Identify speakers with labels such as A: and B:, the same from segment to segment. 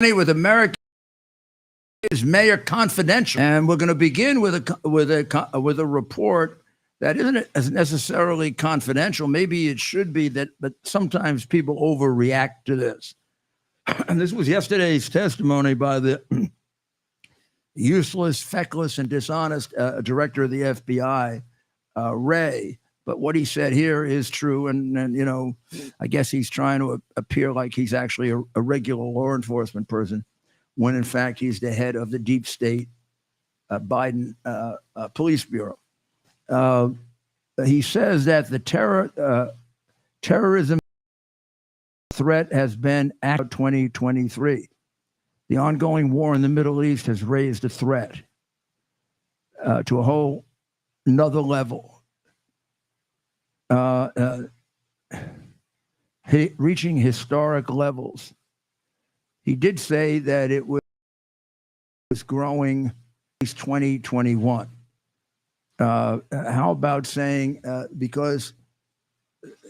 A: with America is Mayor Confidential, and we're going to begin with a report that isn't as necessarily confidential. Maybe it should be that, but sometimes people overreact to this. And this was yesterday's testimony by the useless, feckless, and dishonest director of the FBI, Ray. But what he said here is true, and you know, I guess he's trying to appear like he's actually a regular law enforcement person, when in fact he's the head of the deep state Biden police bureau. He says that the terrorism threat has been active 2023. The ongoing war in the Middle East has raised the threat to a whole another level. Reaching historic levels. He did say that it was growing 2021. How about saying, because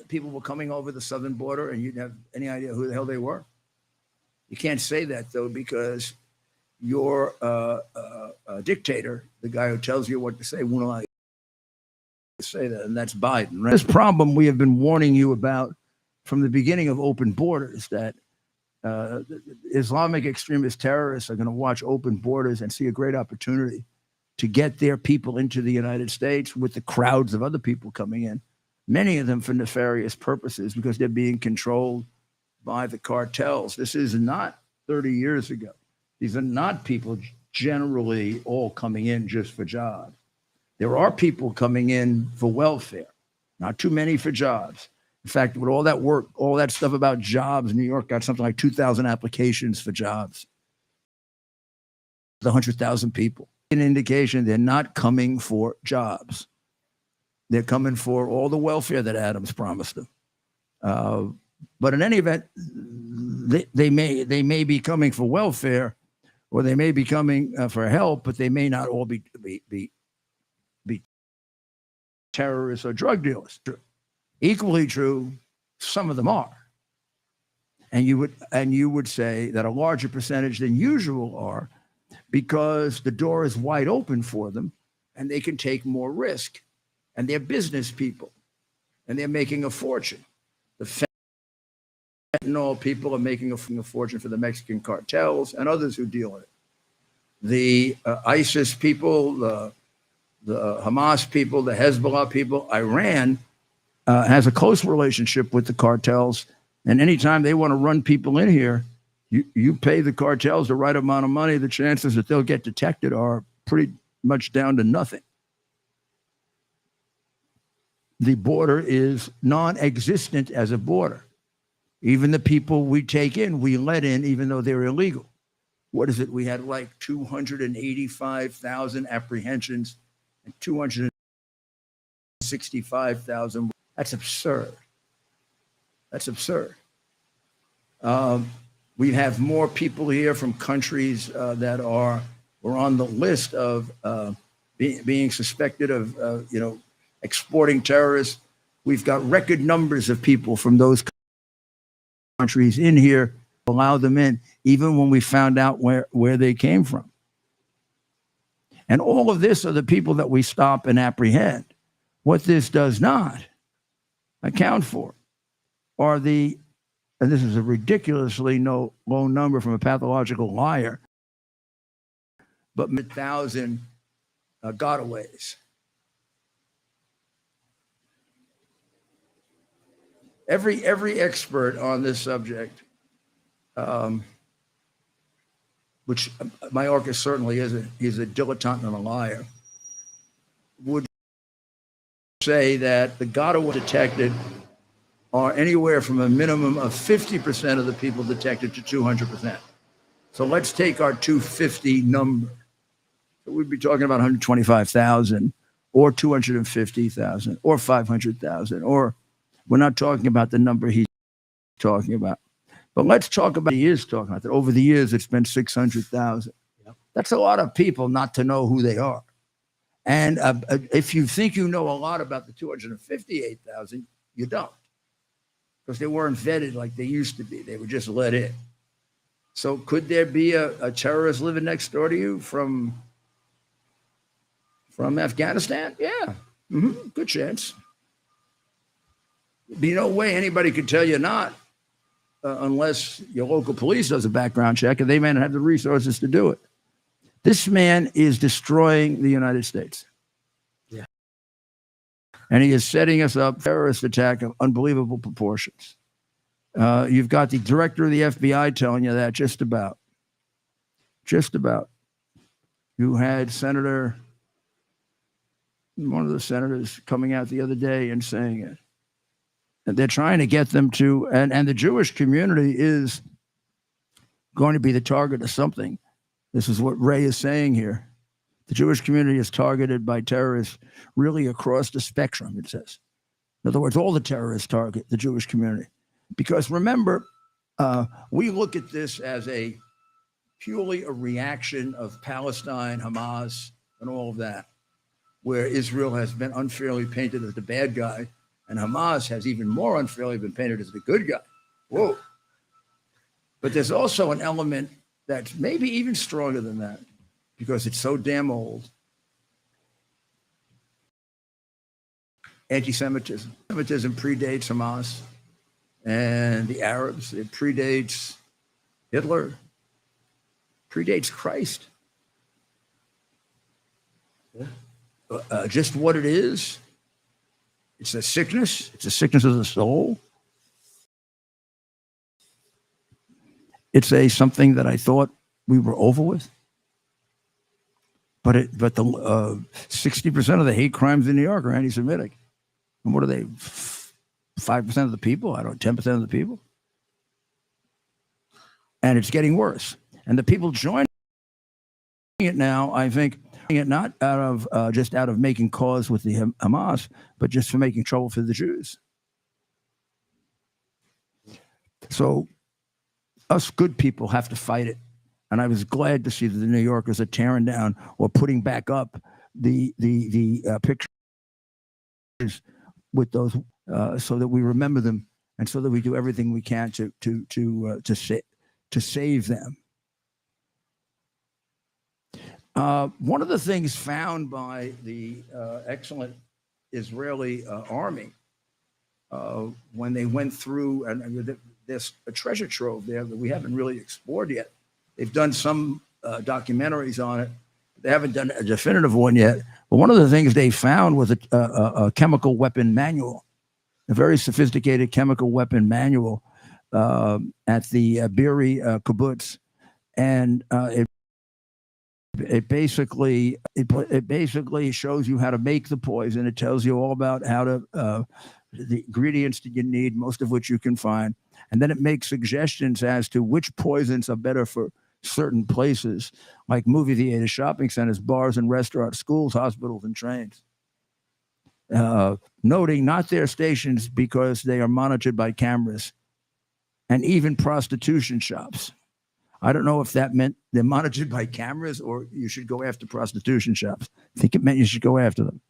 A: people were coming over the southern border and you didn't have any idea who the hell they were? You can't say that, though, because your dictator, the guy who tells you what to say, won't allow you to say that, and that's Biden. Right? This problem we have been warning you about from the beginning of open borders, that Islamic extremist terrorists are going to watch open borders and see a great opportunity to get their people into the United States with the crowds of other people coming in, many of them for nefarious purposes because they're being controlled by the cartels. This is not 30 years ago. These are not people generally all coming in just for jobs. There are people coming in for welfare, not too many for jobs. In fact, with all that work, all that stuff about jobs, New York got something like 2,000 applications for jobs. 100,000 people. An indication they're not coming for jobs. They're coming for all the welfare that Adams promised them. But in any event, they may be coming for welfare, or they may be coming for help, but they may not all be terrorists or drug dealers. Equally true, some of them are. And you would say that a larger percentage than usual are, because the door is wide open for them and they can take more risk. And they're business people and they're making a fortune. The fentanyl people are making a fortune for the Mexican cartels and others who deal in it. The ISIS people, the Hamas people, the Hezbollah people, Iran has a close relationship with the cartels. And anytime they want to run people in here, you pay the cartels the right amount of money, the chances that they'll get detected are pretty much down to nothing. The border is non-existent as a border. Even the people we take in, we let in, even though they're illegal. What is it? We had like 285,000 apprehensions and 265,000. That's absurd. That's absurd. We have more people here from countries that are on the list of being suspected of, exporting terrorists. We've got record numbers of people from those countries in here, allow them in, even when we found out where they came from. And all of this are the people that we stop and apprehend. What this does not account for are and this is a ridiculously low number from a pathological liar, but 1,000 gotaways. Every expert on this subject, which Mayorkas certainly isn't, he's a dilettante and a liar, would say that the Gotaway detected are anywhere from a minimum of 50% of the people detected to 200%. So let's take our 250 number. So we'd be talking about 125,000 or 250,000 or 500,000, or we're not talking about the number he's talking about. But let's talk about he is talking about that. Over the years, it's been 600,000. Yep. That's a lot of people not to know who they are. And if you think you know a lot about the 258,000, you don't. Because they weren't vetted like they used to be. They were just let in. So could there be a terrorist living next door to you from Afghanistan? Yeah, good chance. Be no way anybody could tell you not, unless your local police does a background check, and they may not have the resources to do it. This man is destroying the United States.
B: Yeah.
A: And he is setting us up for a terrorist attack of unbelievable proportions. You've got the director of the FBI telling you that just about. Just about. You had one of the senators coming out the other day and saying it. And they're trying to get them to, and the Jewish community is going to be the target of something. This is what Ray is saying here. The Jewish community is targeted by terrorists really across the spectrum, it says. In other words, all the terrorists target the Jewish community. Because remember, we look at this as purely a reaction of Palestine, Hamas, and all of that, where Israel has been unfairly painted as the bad guy, and Hamas has even more unfairly been painted as the good guy. Whoa. But there's also an element that's maybe even stronger than that, because it's so damn old. Anti-Semitism. Anti-Semitism predates Hamas and the Arabs. It predates Hitler, predates Christ. Yeah. Just what it is. It's a sickness. It's a sickness of the soul. It's something that I thought we were over with. But the 60% of the hate crimes in New York are anti-Semitic. And what are they? 5% of the people? 10% of the people? And it's getting worse. And the people joining it now, I think, it not out of just out of making cause with the Hamas, but just for making trouble for the Jews. So us good people have to fight it. And I was glad to see that the New Yorkers are tearing down or putting back up the pictures with those, so that we remember them, and so that we do everything we can to save them. One of the things found by the excellent Israeli army when they went through, and there's a treasure trove there that we haven't really explored yet. They've done some documentaries on it. They haven't done a definitive one yet. But one of the things they found was a chemical weapon manual, a very sophisticated chemical weapon manual at the Be'eri kibbutz, and it basically shows you how to make the poison. It tells you all about how to the ingredients that you need, most of which you can find, and then it makes suggestions as to which poisons are better for certain places, like movie theaters, shopping centers, bars and restaurants, schools, hospitals, and trains. Noting not their stations because they are monitored by cameras, and even prostitution shops. I don't know if that meant they're monitored by cameras or you should go after prostitution shops. I think it meant you should go after them.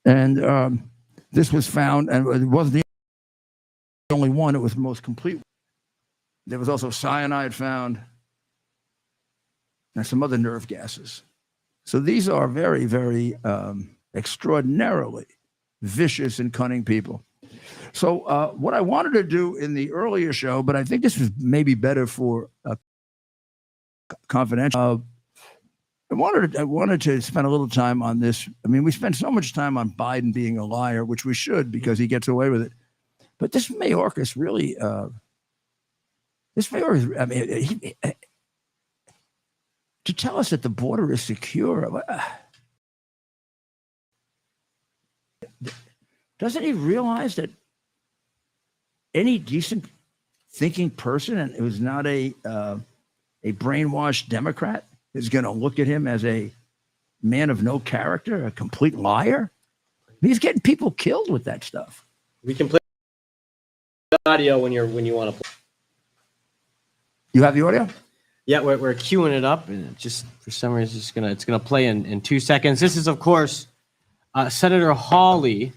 A: And this was found, and it wasn't the only one, it was the most complete. There was also cyanide found and some other nerve gases. So these are very, very extraordinarily vicious and cunning people. So what I wanted to do in the earlier show, but I think this was maybe better for confidential. I wanted to spend a little time on this. I mean, we spend so much time on Biden being a liar, which we should because he gets away with it. But this Mayorkas really, I mean, to tell us that the border is secure. Doesn't he realize that any decent thinking person, and it was not a brainwashed Democrat, is going to look at him as a man of no character, a complete liar? He's getting people killed with that stuff.
B: We can play audio when you want to play.
A: You have the audio?
B: Yeah, we're queuing it up, and just for some reason, it's gonna play in 2 seconds. This is, of course, Senator Hawley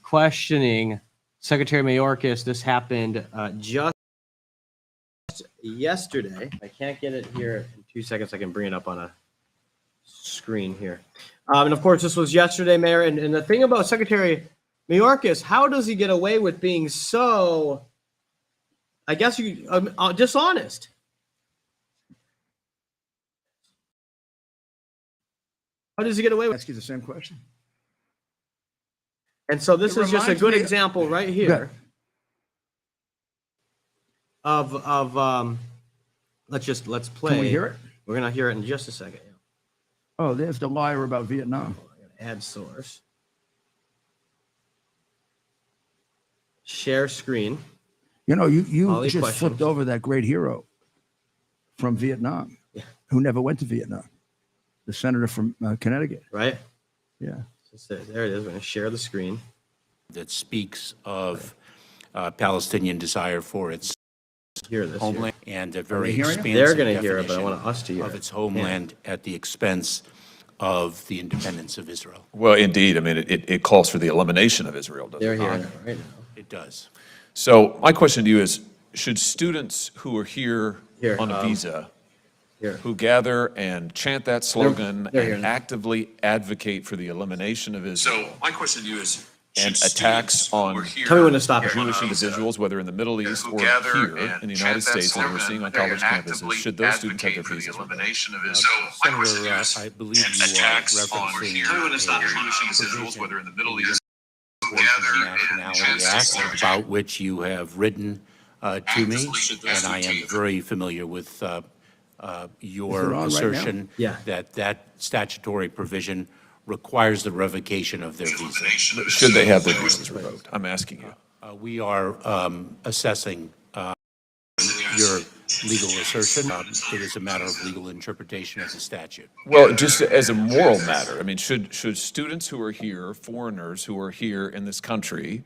B: questioning Secretary Mayorkas. This happened just discussed yesterday. I can't get it here in 2 seconds. I can bring it up on a screen here. And of course, this was yesterday, Mayor. And the thing about Secretary Mayorkas, how does he get away with being so, I guess, dishonest? How does he get away with?
A: Ask you the same question.
B: And so this
A: It
B: is just a
A: reminds
B: good
A: me-
B: example right here of let's play.
A: Can we hear it?
B: We're gonna hear it in just a second.
A: Oh, there's the liar about Vietnam.
B: Add source. Share screen.
A: You know, you
B: All these
A: just
B: questions.
A: flipped over that great hero from Vietnam, who never went to Vietnam, the senator from Connecticut.
B: Right?
A: Yeah.
B: There it is. We're gonna share the screen.
C: That speaks of Palestinian desire for its
B: Hear this.
C: homeland and a very
A: hearing it?
C: expansive
B: They're gonna hear it, but I
C: definition
B: want us to hear
C: of
B: it.
C: its homeland at the expense of the independence of Israel.
D: Well, indeed. I mean, it calls for the elimination of Israel, doesn't
B: They're
D: it?
B: hearing it right now.
C: It does.
D: So my question to you is, should students who are here
B: Here,
D: on a visa,
B: Here.
D: who gather and chant that slogan
B: they're here
D: and
B: now.
D: actively advocate for the elimination of Israel
E: So my question to you is,
D: and
E: should
D: attacks
E: students who
D: on
E: are here
B: Tell me when to stop it.
E: on a
D: Jewish
E: visa
D: individuals, whether in the Middle East
E: who
D: or
E: gather
D: here
E: and
D: in the
E: chant
D: United
E: that
D: States that we're
E: slogan
D: seeing on
E: and
D: college
E: actively
D: campuses, should those students have their
E: advocate for the
D: visas revoked?
E: elimination of Israel? My question to you
C: Senator,
E: is,
C: I believe
E: and
C: you are
E: attacks on
C: referencing
E: Tell me when to stop it. Jewish individuals,
C: provision
E: whether in the Middle East, who
C: portion of the
E: gather and
C: Nationality
E: chant that
C: Act,
E: slogan.
C: about which you have written to me, and I am very familiar with
A: Is
C: your
A: it on right now?
C: assertion
B: Yeah.
C: that statutory provision requires the revocation of their visa.
E: Elimination of
D: Should they have their
E: Israel.
D: visas revoked? I'm asking you.
C: We are assessing your legal assertion. It is a matter of legal interpretation of the statute.
D: Well, just as a moral matter, I mean, should students who are here, foreigners who are here in this country,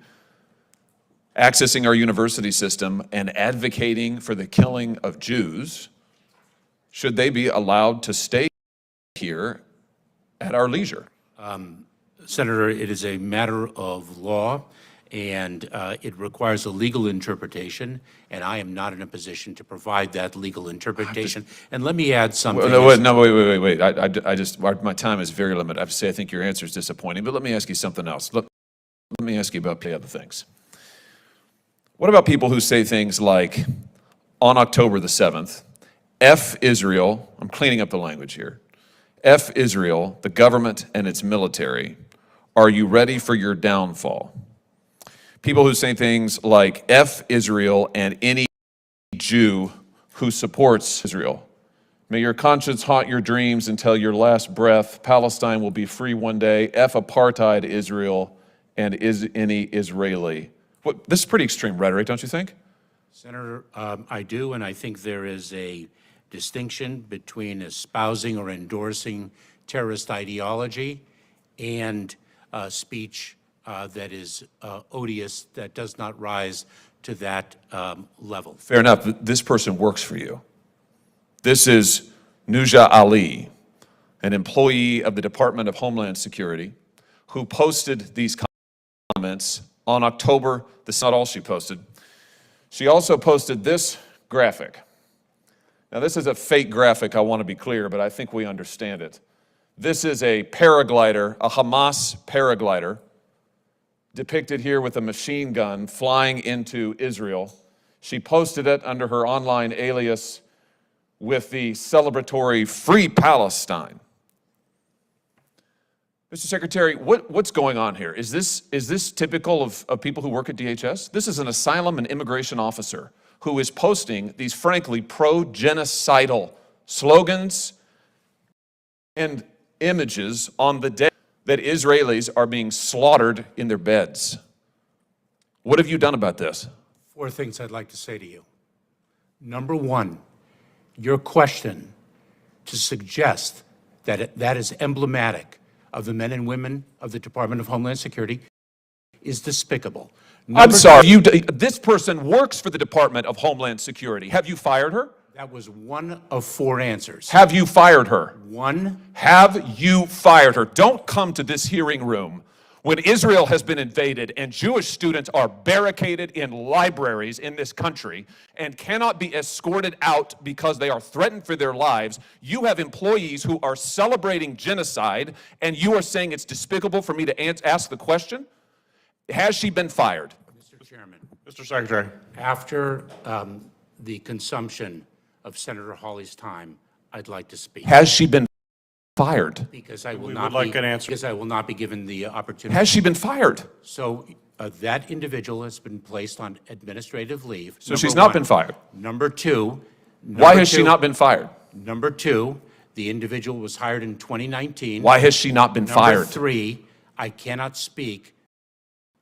D: accessing our university system and advocating for the killing of Jews, should they be allowed to stay here at our leisure?
C: Senator, it is a matter of law, and it requires a legal interpretation, and I am not in a position to provide that legal interpretation. And let me add something.
D: Wait. I just, my time is very limited. I have to say, I think your answer is disappointing, but let me ask you something else. Let me ask you about the other things. What about people who say things like, on October the 7th, F Israel, I'm cleaning up the language here, F Israel, the government and its military, are you ready for your downfall? People who say things like F Israel and any Jew who supports Israel. May your conscience haunt your dreams until your last breath. Palestine will be free one day. F apartheid Israel and is any Israeli. This is pretty extreme rhetoric, don't you think?
C: Senator, I do, and I think there is a distinction between espousing or endorsing terrorist ideology and speech that is odious, that does not rise to that level.
D: Fair enough. This person works for you. This is Nuja Ali, an employee of the Department of Homeland Security, who posted these comments on October. That's not all she posted. She also posted this graphic. Now, this is a fake graphic, I want to be clear, but I think we understand it. This is a paraglider, a Hamas paraglider, depicted here with a machine gun flying into Israel. She posted it under her online alias with the celebratory Free Palestine. Mr. Secretary, what's going on here? Is this typical of people who work at DHS? This is an asylum and immigration officer who is posting these, frankly, pro-genocidal slogans and images on the day that Israelis are being slaughtered in their beds. What have you done about this?
C: 4 things I'd like to say to you. Number one, your question to suggest that that is emblematic of the men and women of the Department of Homeland Security is despicable.
D: I'm sorry, this person works for the Department of Homeland Security. Have you fired her?
C: That was one of 4 answers.
D: Have you fired her?
C: One,
D: Have you fired her? Don't come to this hearing room when Israel has been invaded and Jewish students are barricaded in libraries in this country and cannot be escorted out because they are threatened for their lives, you have employees who are celebrating genocide, and you are saying it's despicable for me to ask the question? Has she been fired?
C: Mr. Chairman,
E: Mr. Secretary.
C: after the consumption of Senator Hawley's time, I'd like to speak.
D: Has she been fired?
C: Because I will
E: We
C: not
E: would like
C: be,
E: an answer.
C: because I will not be given the opportunity.
D: Has she been fired?
C: So that individual has been placed on administrative leave.
D: So she's
C: number
D: not
C: one.
D: been fired.
C: Number two.
D: Why has she not been fired?
C: Number two, the individual was hired in 2019.
D: Why has she not been
C: Number
D: fired?
C: three, I cannot speak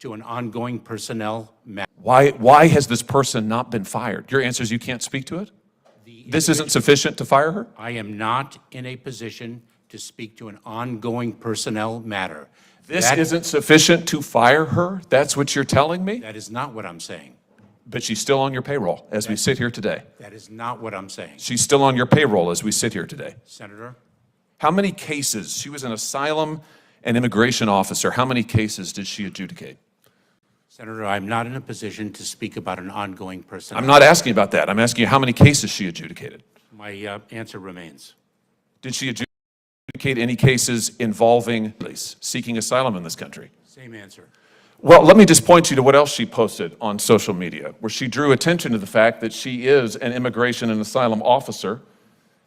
C: to an ongoing personnel matter.
D: Why has this person not been fired? Your answer is you can't speak to it? This isn't sufficient to fire her?
C: I am not in a position to speak to an ongoing personnel matter.
D: This
C: That-
D: isn't sufficient to fire her? That's what you're telling me?
C: That is not what I'm saying.
D: But she's still on your payroll as we sit here today.
C: That is not what I'm saying.
D: She's still on your payroll as we sit here today.
C: Senator,
D: How many cases? She was an asylum and immigration officer. How many cases did she adjudicate?
C: Senator, I'm not in a position to speak about an ongoing personnel.
D: I'm not asking about that. I'm asking you how many cases she adjudicated.
C: My answer remains.
D: Did she adjudicate any cases involving seeking asylum in this country?
C: Same answer.
D: Well, let me just point you to what else she posted on social media, where she drew attention to the fact that she is an immigration and asylum officer.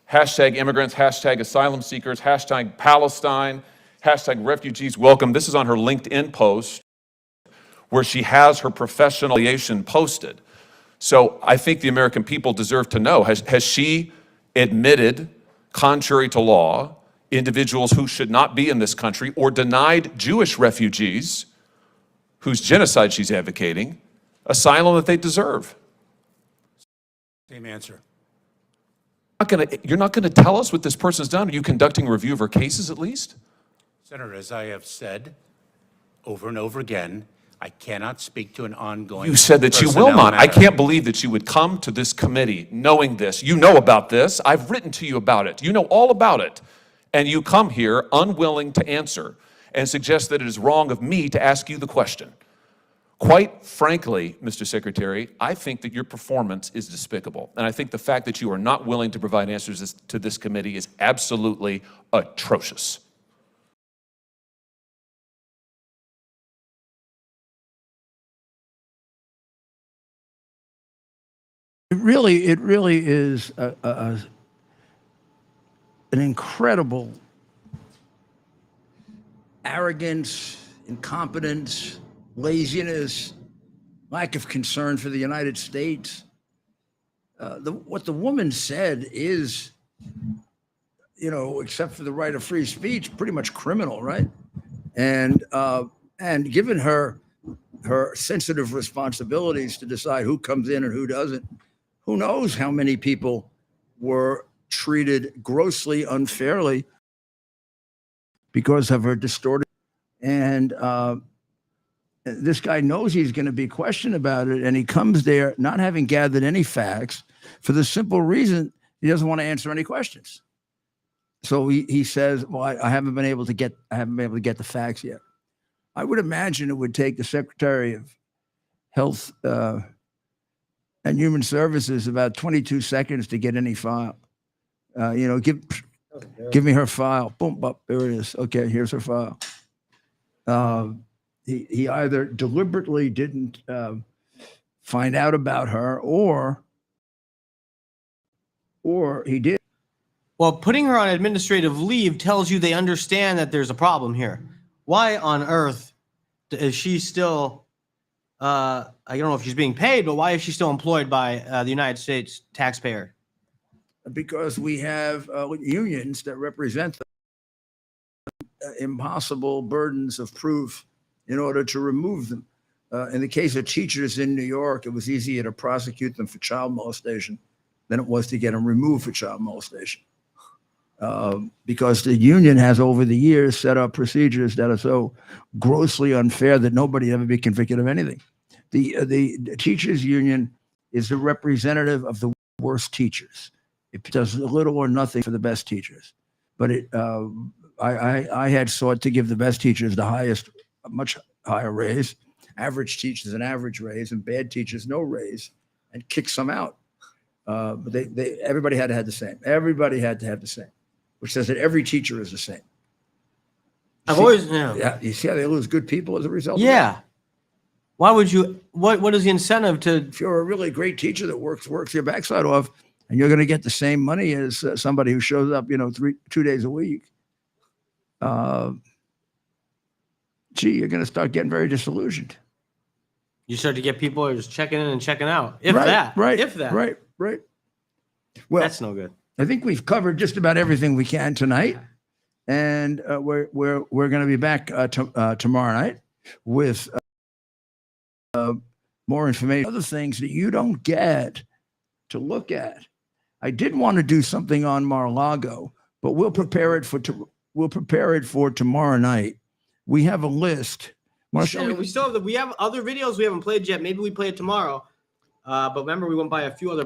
D: Hashtag immigrants, hashtag asylum seekers, hashtag Palestine, hashtag refugees welcome. This is on her LinkedIn post where she has her professional affiliation posted. So I think the American people deserve to know, has she admitted, contrary to law, individuals who should not be in this country or denied Jewish refugees whose genocide she's advocating asylum that they deserve?
C: Same answer.
D: You're not going to tell us what this person's done? Are you conducting a review of her cases at least?
C: Senator, as I have said over and over again, I cannot speak to an ongoing
D: You said that you will
C: personnel
D: not. I
C: matter.
D: can't believe that you would come to this committee knowing this. You know about this. I've written to you about it. You know all about it. And you come here unwilling to answer and suggest that it is wrong of me to ask you the question. Quite frankly, Mr. Secretary, I think that your performance is despicable. And I think the fact that you are not willing to provide answers to this committee is absolutely atrocious.
A: It really is an incredible arrogance, incompetence, laziness, lack of concern for the United States. What the woman said is, except for the right of free speech, pretty much criminal, right? And given her sensitive responsibilities to decide who comes in and who doesn't, who knows how many people were treated grossly unfairly because of her distorted. And this guy knows he's going to be questioned about it, and he comes there not having gathered any facts for the simple reason he doesn't want to answer any questions. So he says, "Well, I haven't been able to get the facts yet." I would imagine it would take the Secretary of Health and Human Services about 22 seconds to get any file. Give me her file. Boom, there it is. Okay, here's her file. He either deliberately didn't find out about her, or he did.
B: Well, putting her on administrative leave tells you they understand that there's a problem here. Why on earth is she still, I don't know if she's being paid, but why is she still employed by the United States taxpayer?
A: Because we have unions that represent the impossible burdens of proof in order to remove them. In the case of teachers in New York, it was easier to prosecute them for child molestation than it was to get them removed for child molestation. Because the union has over the years set up procedures that are so grossly unfair that nobody ever be convicted of anything. The teachers union is the representative of the worst teachers. It does little or nothing for the best teachers. But I had sought to give the best teachers the highest a much higher raise. Average teachers an average raise, and bad teachers no raise, and kick some out. But everybody had to have the same. Everybody had to have the same, which says that every teacher is the same.
B: I've
A: See-
B: always, yeah.
A: Yeah, you see how they lose good people as a result of that?
B: Yeah. Why would you, what is the incentive to,
A: If you're a really great teacher that works your backside off, and you're going to get the same money as somebody who shows up, 2 days a week, you're going to start getting very disillusioned.
B: you start to get people who are just checking in and checking out? If
A: Right,
B: that.
A: right,
B: If that.
A: right. Well,
B: That's no good.
A: I think we've covered just about everything we can tonight, and we're going to be back tomorrow night with more information, other things that you don't get to look at. I did want to do something on Mar-a-Lago, but we'll prepare it for tomorrow night. We have a list. Want to show me?
B: We still have we have other videos we haven't played yet. Maybe we play it tomorrow. But remember, we went by a few other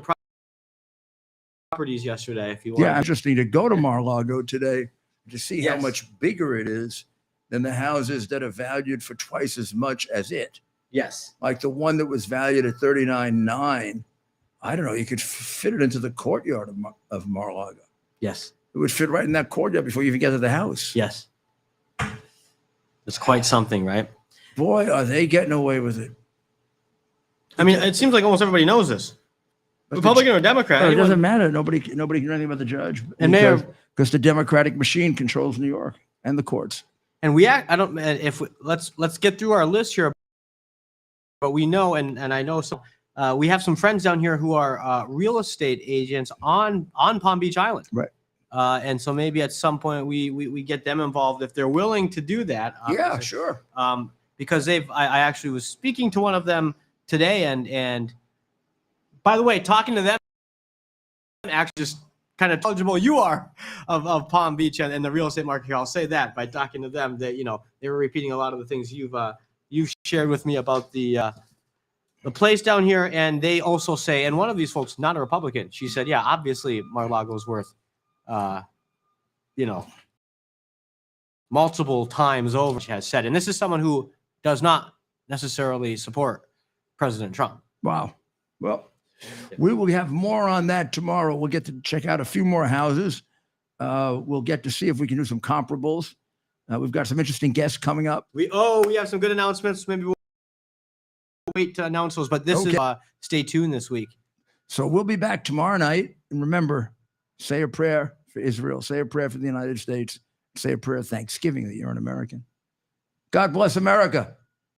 B: properties yesterday. If you want.
A: Yeah, interesting to go to Mar-a-Lago today to see how
B: Yes.
A: much bigger it is than the houses that are valued for twice as much as it.
B: Yes.
A: Like the one that was valued at $39,900. I don't know. You could fit it into the courtyard of Mar-a-Lago.
B: Yes.
A: It would fit right in that courtyard before you even get to the house.
B: Yes. It's quite something, right?
A: Boy, are they getting away with it.
B: I mean, it seems like almost everybody knows this. Republican or Democrat.
A: It
B: anyone-
A: doesn't matter. Nobody can do anything about the judge.
B: And Mayor-
A: because the Democratic machine controls New York and the courts.
B: And let's get through our list here. But we know, and I know some, we have some friends down here who are real estate agents on Palm Beach Island.
A: Right.
B: And so maybe at some point we get them involved if they're willing to do that.
A: Yeah,
B: obviously.
A: sure.
B: Because I actually was speaking to one of them today, and by the way, talking to them, actually just kind of knowledgeable you are of Palm Beach and the real estate market here. I'll say that by talking to them that they were repeating a lot of the things you've shared with me about the place down here, and they also say, and one of these folks, not a Republican, she said, yeah, obviously Mar-a-Lago's worth, multiple times over, she has said, and this is someone who does not necessarily support President Trump.
A: Wow. Well, we will have more on that tomorrow. We'll get to check out a few more houses. We'll get to see if we can do some comparables. We've got some interesting guests coming up.
B: We have some good announcements. Maybe we'll wait to announce those, but this is stay tuned this week.
A: So we'll be back tomorrow night. And remember, say a prayer for Israel, say a prayer for the United States, say a prayer of thanksgiving that you're an American. God bless America.